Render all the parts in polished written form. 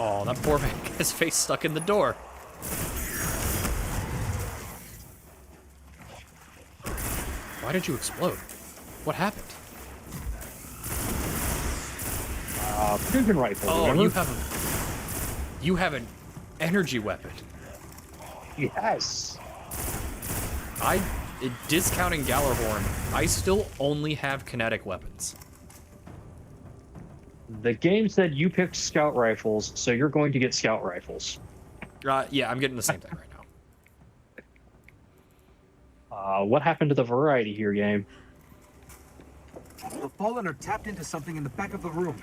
Oh, that poor man got his face stuck in the door. Why did you explode? What happened? Fusion rifle. Oh, remember? you have an energy weapon. Yes. Discounting Gallarhorn, I still only have kinetic weapons. The game said you picked scout rifles, so you're going to get scout rifles. Yeah, I'm getting the same thing right now. What happened to the variety here, game? The Fallen are tapped into something in the back of the room.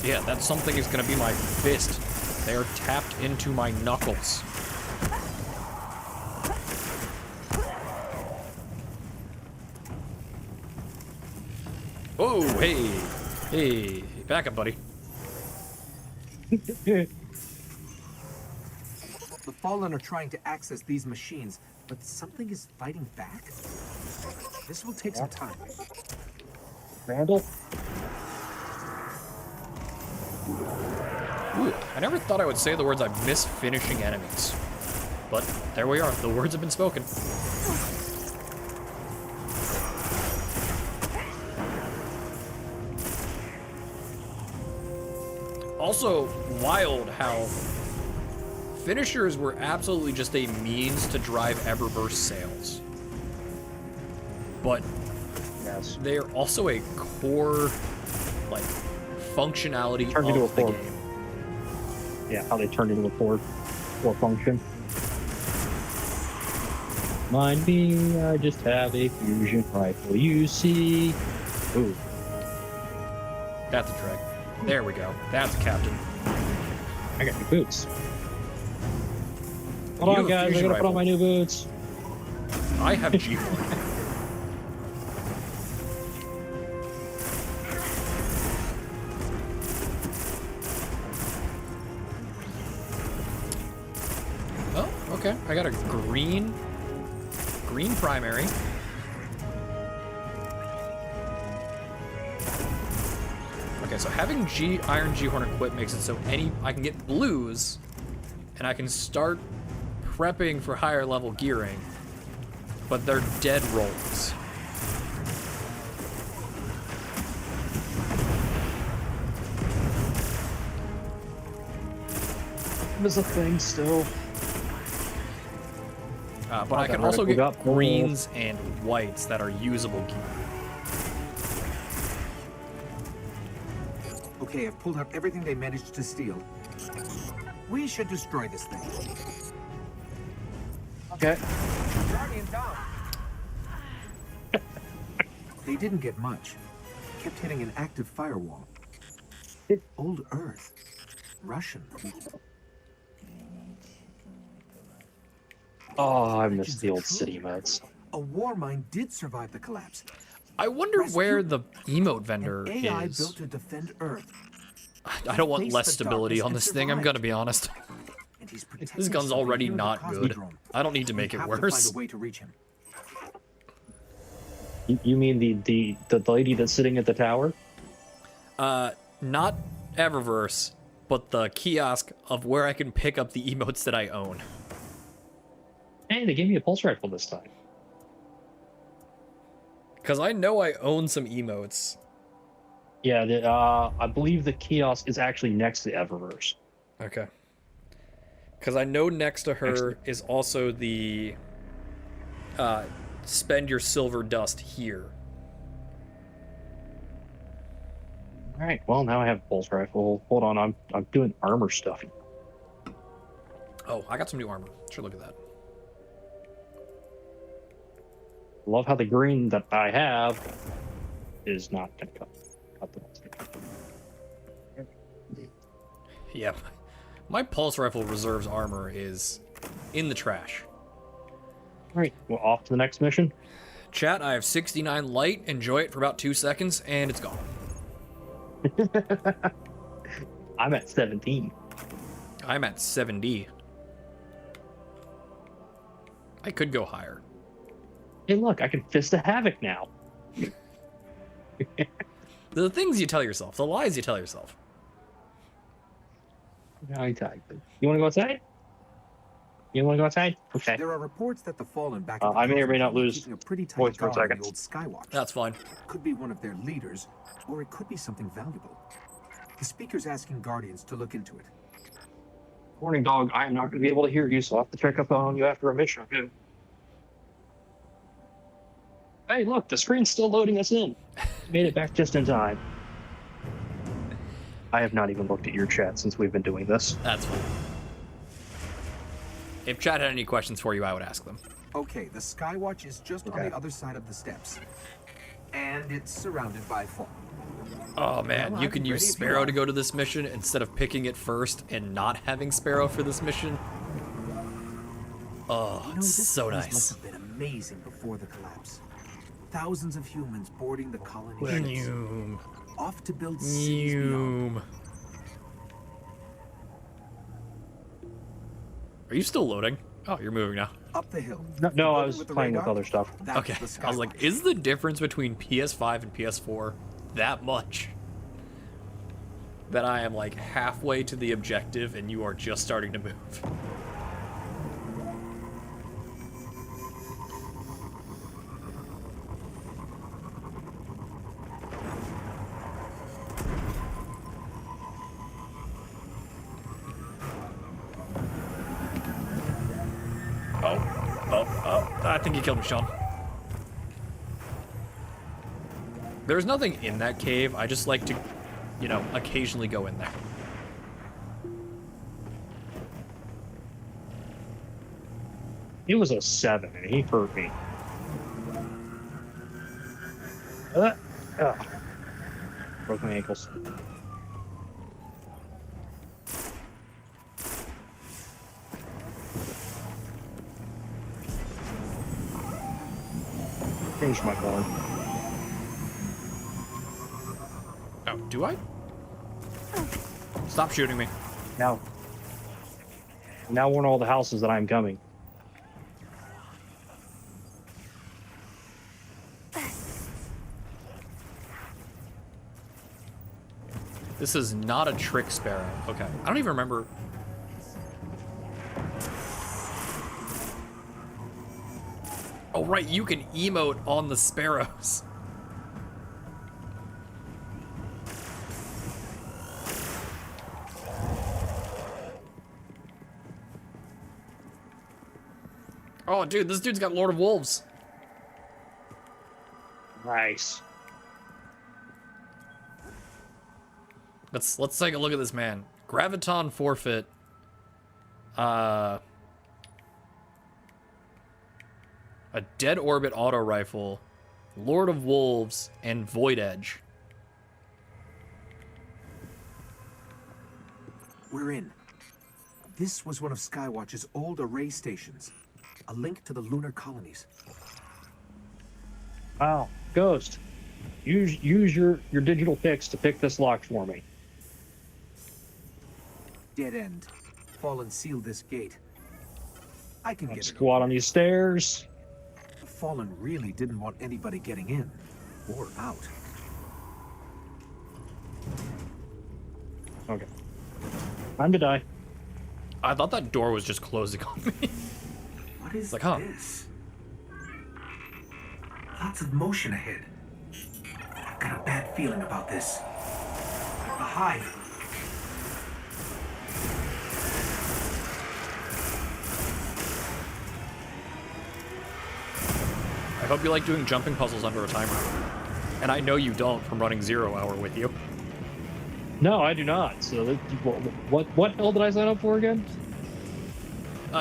Yeah, that something is gonna be my fist. They are tapped into my knuckles. Oh, hey. Hey, back up, buddy. The Fallen are trying to access these machines, but something is fighting back? This will take some time. Randall? Ooh, I never thought I would say the words I miss finishing enemies. But there we are, the words have been spoken. Also, wild how finishers were absolutely just a means to drive Eververse sales. But Yes. they are also a core, like, functionality Turned into of a the core. game. Yeah, how they turned into a core function. Mind me, I just have a fusion rifle, you see. Ooh. That's a trick. There we go. That's a captain. I got new boots. You Hold on, have a guys, I fusion gotta put on rifle. my new boots. I have G1. Oh, okay. I got a green primary. Okay, so having Iron G-Horn equipped makes it so I can get blues, and I can start prepping for higher level gearing, but they're dead rolls. There's a thing still. But I can Okay, also we get got gold. greens and whites that are usable gear. Okay, I've pulled out everything they managed to steal. We should destroy this thing. Okay. Guardian down. They didn't get much. Kept hitting an active firewall. Old Earth. Russian. Oh, I miss Legends the are old true. city modes. A war mine did survive the collapse. I wonder where the emote vendor An AI is. built to defend Earth. I don't want Face less the stability darkness on and this thing, I'm survived. gonna be honest. And he's protecting This gun's something already near the not good. Cosmodrome. I don't need to make We it have to worse. find a way to reach him. You mean the lady that's sitting at the tower? Not Eververse, but the kiosk of where I can pick up the emotes that I own. Hey, they gave me a pulse rifle this time. Because I know I own some emotes. Yeah, I believe the kiosk is actually next to Eververse. Okay. Because I know next to her is also the spend your silver dust here. All right, well now I have a pulse rifle. Hold on, I'm doing armor stuff. Oh, I got some new armor. Sure, look at that. Love how the green that I have is not gonna cut the Yeah. My pulse rifle reserves armor is in the trash. All right, well off to the next mission. Chat, I have 69 light. Enjoy it for about 2 seconds, and it's gone. I'm at 17. I'm at 70. I could go higher. Hey, look, I can fist of havoc now. The things you tell yourself, the lies you tell yourself. You want to go outside? You want to go outside? Okay. There are reports that the Fallen back in the I may or may continent not were lose keeping a pretty tight voice for a guard on second. the old Skywatch. That's fine. Could be one of their leaders, or it could be something valuable. The speaker's asking Guardians to look into it. Warning, dog. I am not going to be able to hear you, so I'll have to check up on you after a mission. Okay. Hey, look, the screen's still loading us in. Made it back just in time. I have not even looked at your chat since we've been doing this. That's fine. If chat had any questions for you, I would ask them. Okay, the Skywatch is just on the other side of the steps. And it's surrounded by Fallen. Oh man, Well, you I'm can ready use if you Sparrow are. to go to this mission instead of picking it first and not having Sparrow for this mission. Oh, You know, it's this so place nice. must have been amazing before the collapse. Thousands of humans boarding the colony ships, Noom. off to build cities beyond. Noom. Are you still loading? Oh, you're moving now. Up the hill. No, The I building was with the playing with radar, other stuff. that's Okay, the I was like, Skywatch. is the difference between PS5 and PS4 that much? That I am like halfway to the objective and you are just starting to move. Oh, I think you killed me, Sean. There's nothing in that cave. I just like to, you know, occasionally go in there. He was a 7, and he hurt me. Broke my ankles. Finish my car. Oh, do I? Stop shooting me. Now warn all the houses that I'm coming. This is not a trick sparrow. Okay. I don't even remember. Oh, right. You can emote on the sparrows. Oh, dude, this dude's got Lord of Wolves. Nice. Let's take a look at this man. Graviton forfeit. A dead orbit auto rifle, Lord of Wolves, and Void Edge. We're in. This was one of Skywatch's old array stations. A link to the lunar colonies. Wow, Ghost. Use your digital picks to pick this lock for me. Dead end. Fallen sealed this gate. I can get it. Squat on these stairs. The Fallen really didn't want anybody getting in or out. Okay. Time to die. I thought that door was just closing on me. What is like, huh. this? Lots of motion ahead. I've got a bad feeling about this. A hive. I hope you like doing jumping puzzles under a timer. And I know you don't from running 0 hour with you. No, I do not. So what hell did I sign up for again?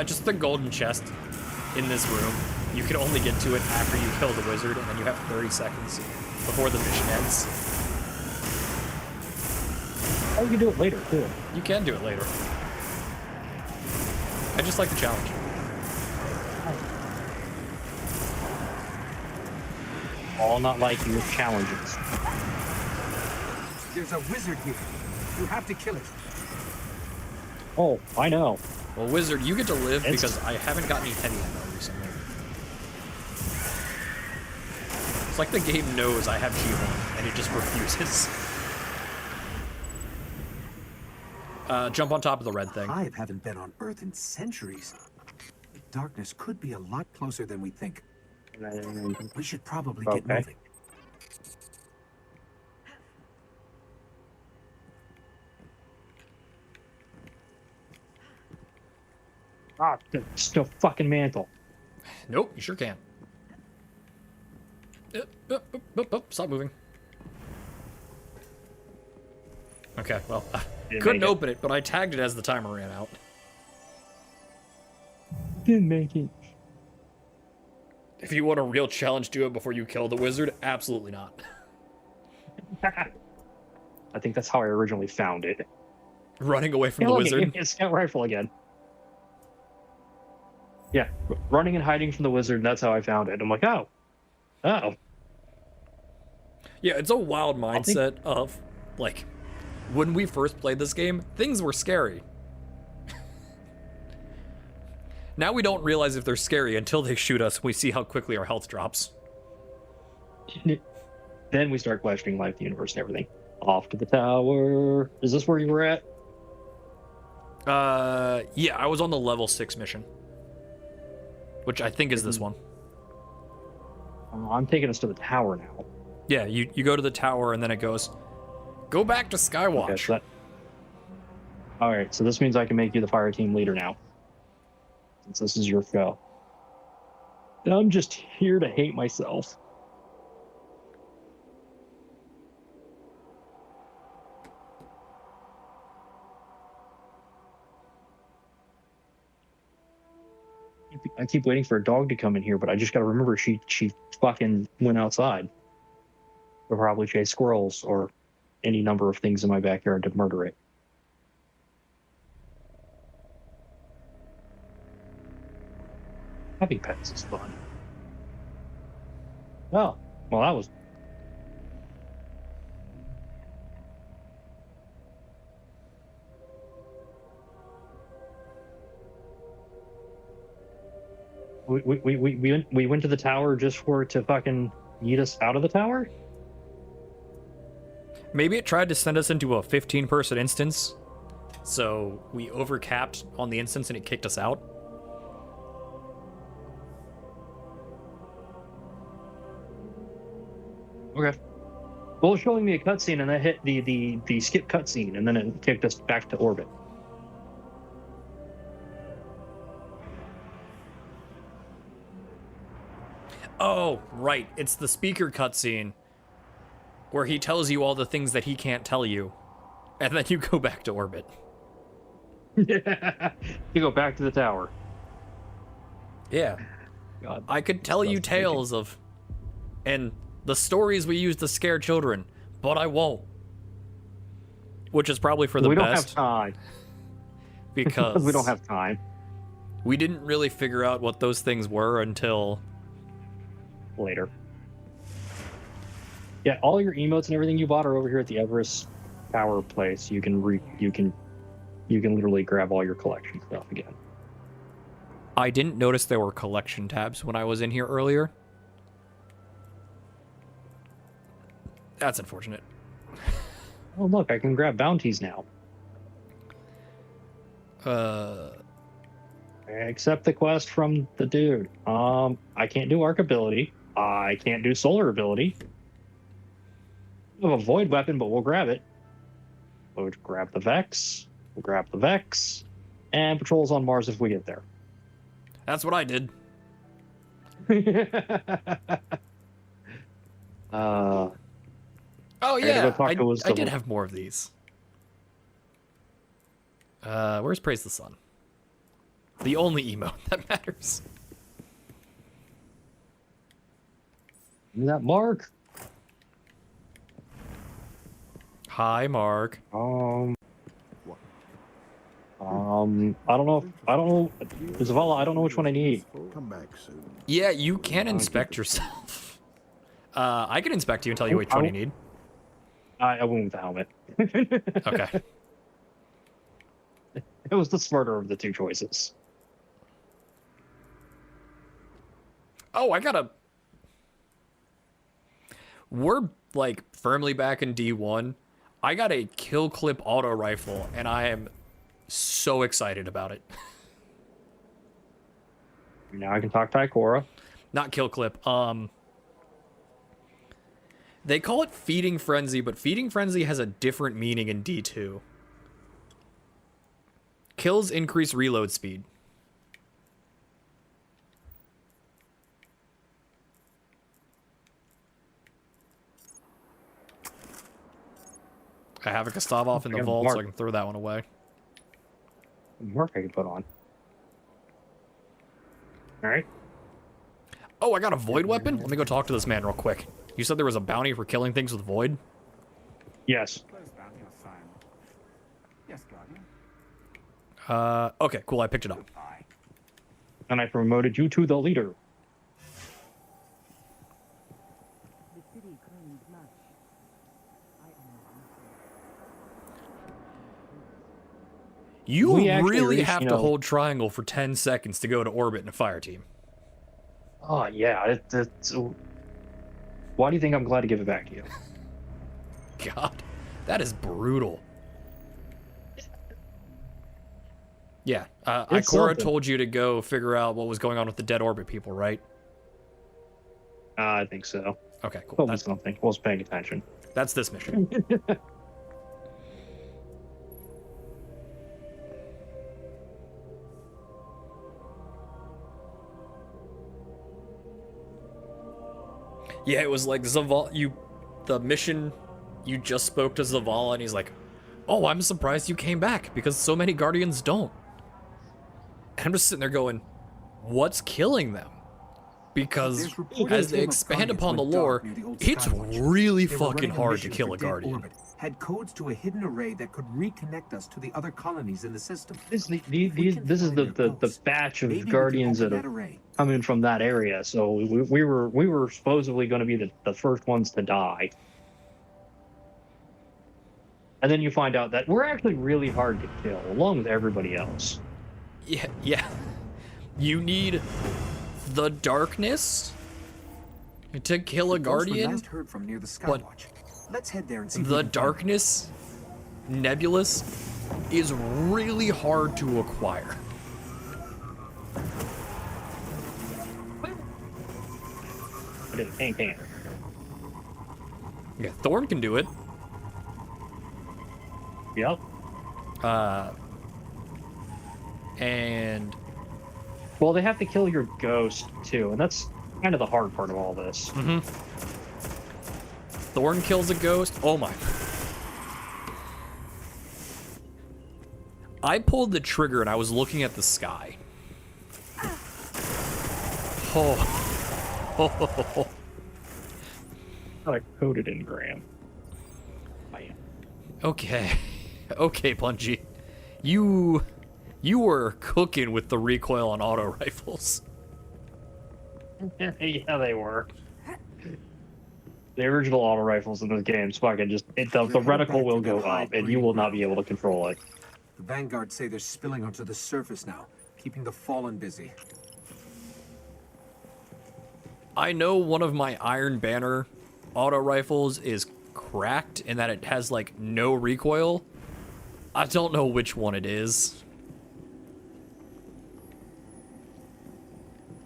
Just the golden chest in this room. You can only get to it after you kill the wizard, and then you have 30 seconds before the mission ends. Oh, you can do it later, too. You can do it later. I just like the challenge. All not like your challenges. There's a wizard here. You have to kill it. Oh, I know. Well, wizard, you get to live It's- because I haven't got any heavy ammo recently. It's like the game knows I have G1, and it just refuses. Jump on top of the red thing. Hive haven't been on Earth in centuries. Darkness could be a lot closer than we think. We should probably get moving. Ah, still fucking mantle. Nope, you sure can. Stop moving. Okay, well, couldn't open it, but I tagged it as the timer ran out. Didn't make it. If you want a real challenge, do it before you kill the wizard. Absolutely not. I think that's how I originally found it. Running away from the wizard. It's scout rifle again. Yeah, running and hiding from the wizard. That's how I found it. I'm like, oh. Yeah, it's a wild mindset of, like, when we first played this game, things were scary. Now we don't realize if they're scary until they shoot us and we see how quickly our health drops. Then we start questioning life, the universe, and everything. Off to the tower. Is this where you were at? Yeah, I was on the level 6 mission. Which I think is this one. I'm taking us to the tower now. Yeah, you go to the tower and then it goes, go back to Skywatch. Okay, so Alright, so this means I can make you the fire team leader now. Since this is your show. I'm just here to hate myself. I keep waiting for a dog to come in here, but I just gotta remember she fucking went outside. Or probably chase squirrels or any number of things in my backyard to murder it. Having pets is fun. Oh, well, that was... We went to the tower just for it to fucking yeet us out of the tower? Maybe it tried to send us into a 15-person instance, so we overcapped on the instance and it kicked us out. Okay. Well, it was showing me a cutscene, and I hit the skip cutscene, and then it kicked us back to orbit. Oh, right. It's the speaker cutscene where he tells you all the things that he can't tell you, and then you go back to orbit. You go back to the tower. Yeah. God, I could tell you tales of... and the stories we use to scare children, but I won't. Which is probably for the best. We don't have time. Because... we don't have time. We didn't really figure out what those things were until... later. Yeah, all your emotes and everything you bought are over here at the Everest Tower place. You can literally grab all your collection stuff again. I didn't notice there were collection tabs when I was in here earlier. That's unfortunate. Oh, look, I can grab bounties now. Accept the quest from the dude. I can't do arc ability. I can't do solar ability. We have a void weapon, but we'll grab it. We'll grab the Vex. We'll grab the Vex. And patrols on Mars if we get there. That's what I did. Oh yeah, I did have more of these. Where's Praise the Sun? The only emote that matters. Isn't that Mark? Hi, Mark. I don't know. Zavala, I don't know which one I need. Come back soon. Yeah, you can inspect yourself. I can inspect you and tell you which one you need. I went with the helmet. Okay. It was the smarter of the two choices. Oh, I gotta... We're like firmly back in D1, I got a kill clip auto rifle, and I am so excited about it. Now I can talk to Ikora. Not kill clip. They call it feeding frenzy, but feeding frenzy has a different meaning in D2. Kills increase reload speed. I have a Gustavov in the vault, so I can throw that one away. Mark I can put on. All right. Oh, I got a void weapon? Let me go talk to this man real quick. You said there was a bounty for killing things with void? Yes. Yes, Guardian. Okay, cool, I picked it up. And I promoted you to the leader. The city claims much. I You We actually really reached, have you to know- hold triangle for 10 seconds to go to orbit in a fire team. Oh, yeah. It's why do you think I'm glad to give it back to you? God, that is brutal. Yeah, It's Ikora something. told you to go figure out what was going on with the dead orbit people, right? I think so. Okay, cool. Told me something. Wasn't paying attention. That's this mission. Yeah, it was like Zavala, the mission, you just spoke to Zavala and he's like, oh, I'm surprised you came back because so many Guardians don't. And I'm just sitting there going, what's killing them? Because There's reported as they team of expand Guardians upon the went dark lore, near the old it's Skywatch. really They were fucking running a hard to mission kill for a dead Guardian. orbit, had codes to a hidden array that could reconnect us to the other colonies in the system. This If we can is find the their ghosts, batch maybe of we can Guardians open that that are array. coming from that area. So we were supposedly going to be the first ones to die. And then you find out that we're actually really hard to kill, along with everybody else. Yeah. You need the darkness to kill a The ghost we Guardian. last heard from near the but Skywatch. Let's head there and see if we The can find darkness, nebulous, is really hard to acquire. But it ain't can. Yeah, Thorn can do it. Yep. And Well, they have to kill your ghost too, and that's kind of the hard part of all this. Thorn kills a ghost. Oh my. I pulled the trigger and I was looking at the sky. Oh. Oh. I coded in Graham. Man. Okay. Okay, Bungie. You were cooking with the recoil on auto rifles. Yeah, they were. The original auto rifles in this game, fucking just the reticle will go up, and you will not be able to control it. The Vanguard say they're spilling onto the surface now, keeping the Fallen busy. I know one of my Iron Banner auto rifles is cracked in that it has like no recoil. I don't know which one it is.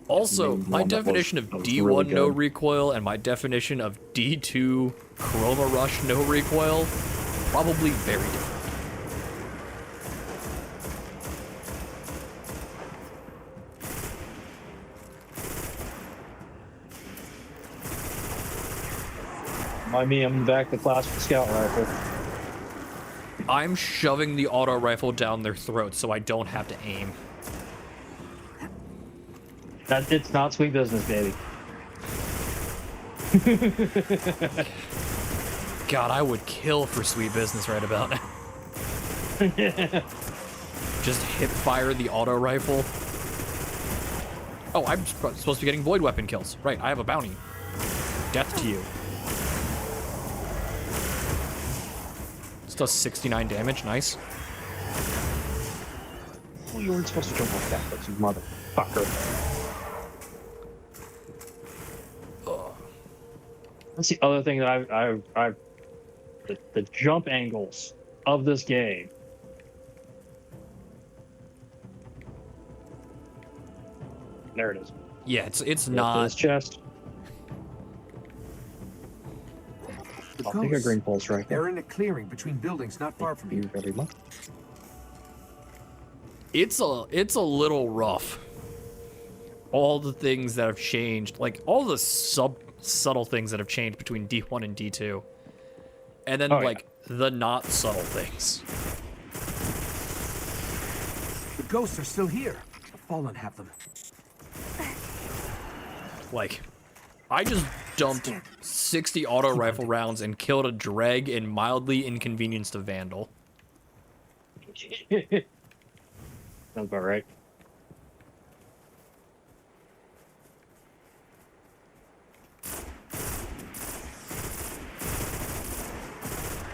Also, Maybe my one that definition of was D1 really no good. recoil and my definition of D2 Chroma Rush no recoil, probably very different. Mind me, I'm back to class with scout rifle. I'm shoving the auto rifle down their throats so I don't have to aim. It's not sweet business, baby. God, I would kill for sweet business right about now. Just hip fire the auto rifle. Oh, I'm supposed to be getting void weapon kills. Right, I have a bounty. Death to you. This does 69 damage, nice. Oh, you weren't supposed to jump off that, but you motherfucker. That's the other thing that the jump angles of this game. There it is. Yeah, it's This not. chest. The I'll take a ghosts. green pulse right They're there. in a clearing between buildings not far from Thank here. you very much. It's a little rough. All the things that have changed, like all the subtle things that have changed between D1 and D2, and then Oh, yeah. like the not subtle things. The ghosts are still here. The fallen have them. Like, I just dumped 60 auto rifle rounds and killed a dreg and mildly inconvenienced a vandal. Sounds about right.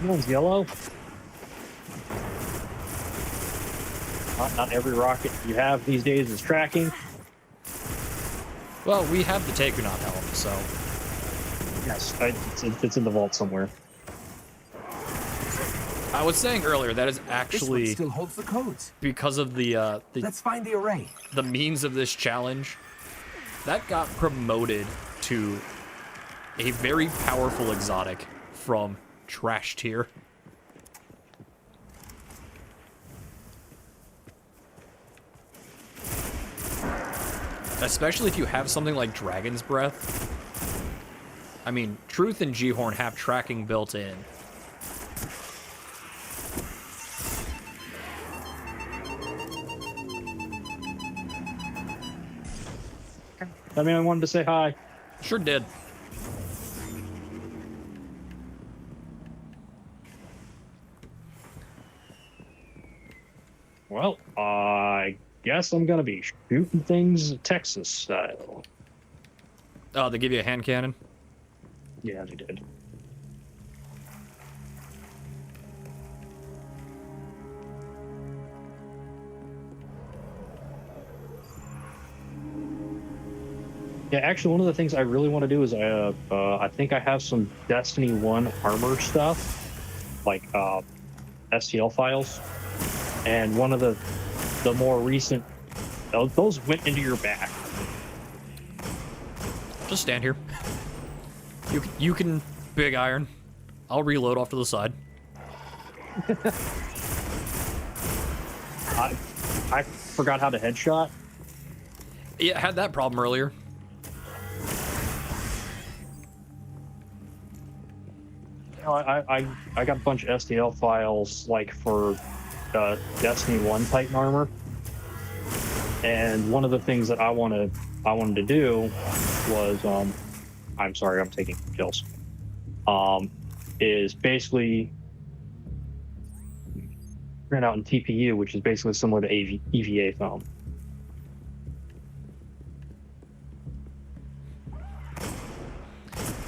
One's yellow. Not every rocket you have these days is tracking. Well, we have the Takunot helm, so Yes, it's in the vault somewhere. I was saying earlier that is This one actually still holds the codes. because of the Let's find the array. the means of this challenge that got promoted to a very powerful exotic from trash tier. Especially if you have something like Dragon's Breath. I mean, Truth and G-Horn have tracking built in. I mean, I wanted to say hi. Sure did. Well, I guess I'm gonna be shooting things Texas style. Oh, they give you a hand cannon? Yeah, they did. Yeah, actually, one of the things I really want to do is I think I have some Destiny 1 armor stuff, like STL files, and one of the more recent those went into your back. Just stand here. You can big iron. I'll reload off to the side. I forgot how to headshot. Yeah, had that problem earlier. You know, I got a bunch of STL files like for Destiny 1 Titan armor, and one of the things that I wanted to do was I'm sorry, I'm taking kills. Is basically print out in TPU, which is basically similar to EVA foam.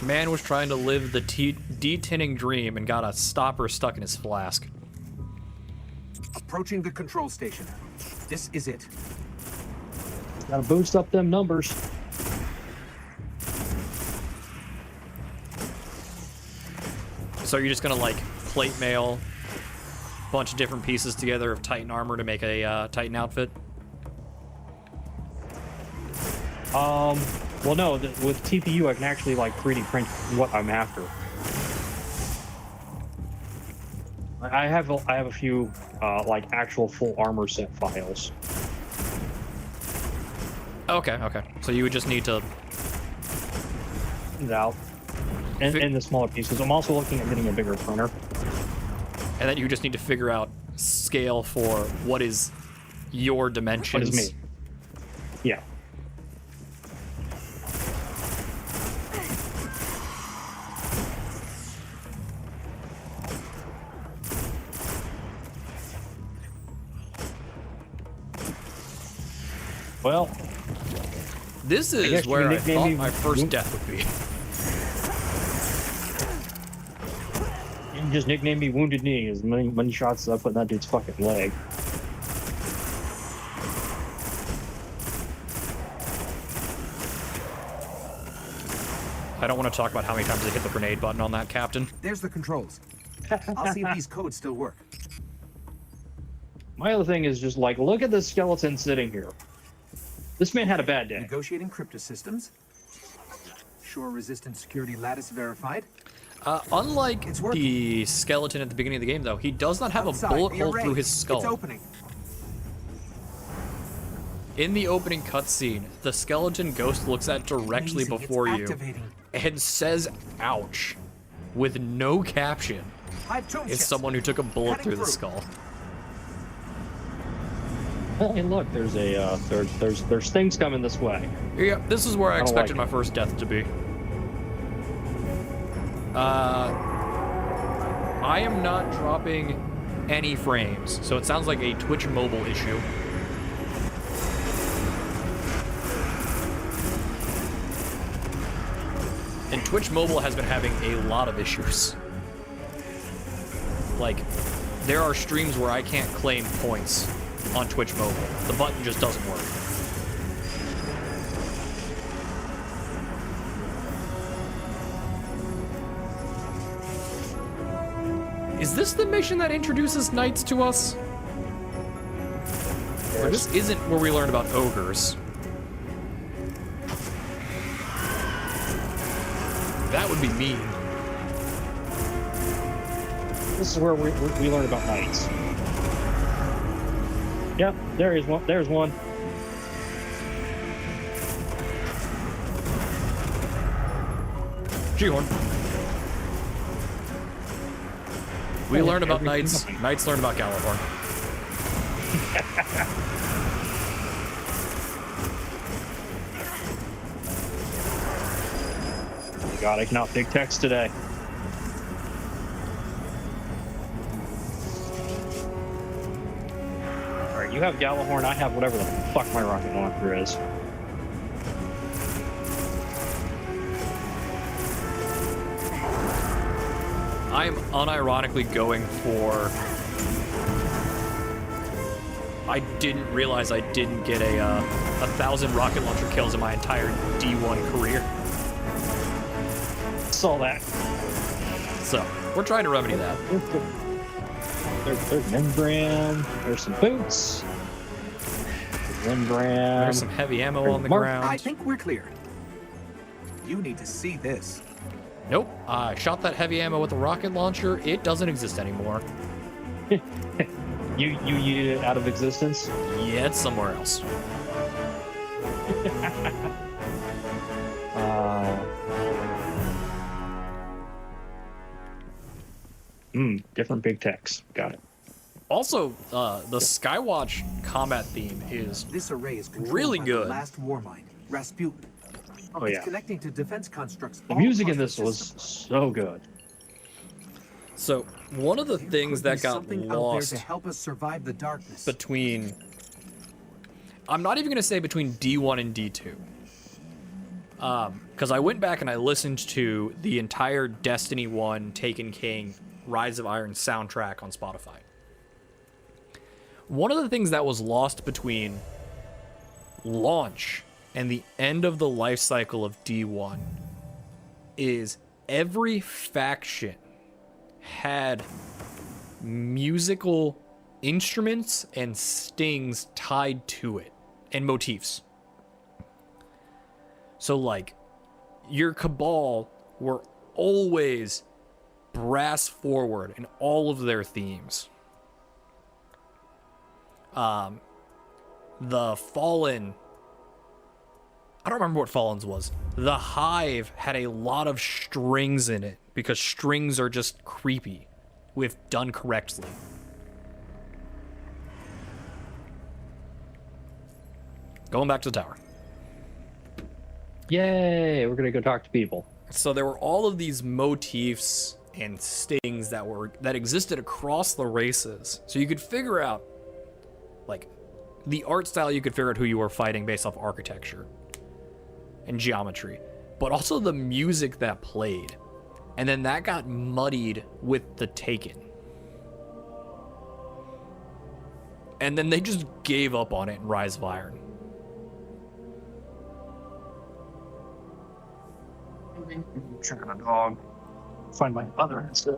Man was trying to live the detinning dream and got a stopper stuck in his flask. Approaching the control station. This is it. Gotta boost up them numbers. So you're just gonna like plate mail a bunch of different pieces together of Titan armor to make a Titan outfit? Well, no, with TPU, I can actually like 3D print what I'm after. I have a few like actual full armor set files. Okay. So you would just need to. It out and the smaller pieces. I'm also looking at getting a bigger printer. And then you just need to figure out scale for what is your What dimensions. is me? Yeah. Well, This guess is you where can I nickname thought me my first Whoop. death would be. you can just nickname me Wounded Knee. As many shots as I put in that dude's fucking leg. I don't want to talk about how many times I hit the grenade button on that, Captain. There's the controls. I'll see if these codes still work. My other thing is just like, look at this skeleton sitting here. This man had a bad day. Negotiating cryptosystems. Shore-resistant security lattice verified. Unlike It's working. the skeleton at the beginning of the game, though, he does not have Outside, a bullet the hole array. through his It's skull. opening. In the opening cutscene, the skeleton ghost looks at directly Amazing, it's before you activating. and says, "Ouch," with no caption. Hive tomb It's ships. someone who took a bullet Cutting through the through. skull. Oh, and look, there's a there's things coming this way. Yeah, this is where I don't expected like my first death to be. I am not dropping any frames, so it sounds like a Twitch mobile issue. And Twitch mobile has been having a lot of issues. Like, there are streams where I can't claim points on Twitch mobile. The button just doesn't work. Is this the mission that introduces knights to us? Or this isn't where we learn about ogres. That would be mean. This is where we learn about knights. Yep, there is one. There's one. G-horn. We learned about everything knights. coming. Knights learned about Gallahorn. Oh my God, I cannot big text today. All right, you have Gallahorn. I have whatever the fuck my rocket launcher is. I am unironically going for... I didn't realize I didn't get a 1,000 rocket launcher kills in my entire D1 career. Saw that. So, we're trying to remedy that. There's membrane. There's some boots. Membrane. There's some heavy ammo on the Mark- I ground. think we're clear. You need to see this. Nope, I shot that heavy ammo with a rocket launcher. It doesn't exist anymore. You yeeted it out of existence. Yeah, it's somewhere else. Different big text. Got it. Also, the Skywatch combat theme is This array is controlled Really by good. the last war mine, Rasputin. Oh It's yeah. connecting to defense constructs. The all music in across this the was system. so good. so one of the There things could be that got something out there lost to help us survive the darkness. between, I'm not even gonna say between D1 and D2, because I went back and I listened to the entire Destiny 1, Taken King, Rise of Iron soundtrack on Spotify. One of the things that was lost between launch and the end of the life cycle of D1 is every faction had musical instruments and stings tied to it and motifs. So like your Cabal were always brass forward in all of their themes. The Fallen, I don't remember what Fallen's was. The Hive had a lot of strings in it because strings are just creepy if done correctly. Going back to the tower. Yay! We're gonna go talk to people. So there were all of these motifs and stings that existed across the races. So you could figure out, like, the art style, you could figure out who you were fighting based off architecture and geometry, but also the music that played. And then that got muddied with the Taken. And then they just gave up on it in Rise of Iron. Turn on a dog. Find my other instead.